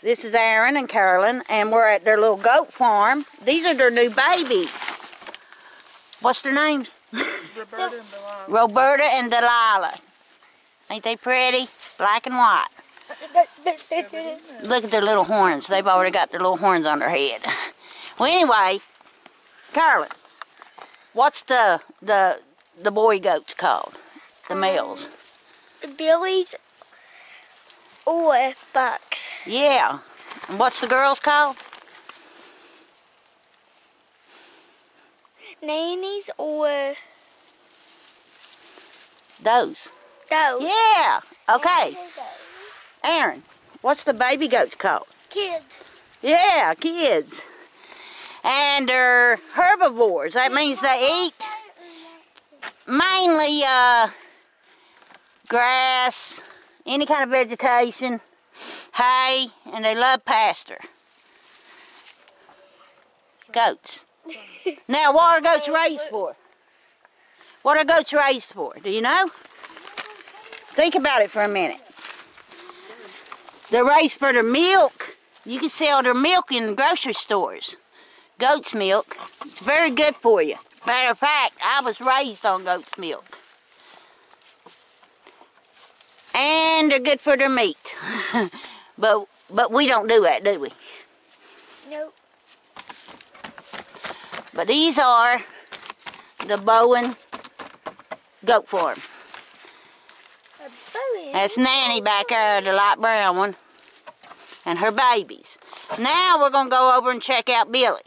This is Aaron and Carolyn, and we're at their little goat farm. These are their new babies. What's their names? Roberta and Delilah. Roberta and Delilah. Ain't they pretty? Black and white. Look at their little horns. They've already got their little horns on their head. Well, anyway, Carolyn, what's the boy goats called? The males. Billies or bucks. Yeah. And what's the girls called? Nannies or Those. those. Yeah. Okay. Aaron, what's the baby goats called? Kids. Yeah, kids. And they're herbivores. That means they eat mainly grass, any kind of vegetation, hay, and they love pasture. Goats. Now, what are goats raised for? What are goats raised for? Do you know? Think about it for a minute. They're raised for their milk. You can sell their milk in the grocery stores. Goat's milk. It's very good for you. Matter of fact, I was raised on goat's milk. And they're good for their meat. but we don't do that, do we? Nope. But these are the Bowen Goat farm. That's Nanny back there, the light brown one, and her babies. Now we're going to go over and check out Billy.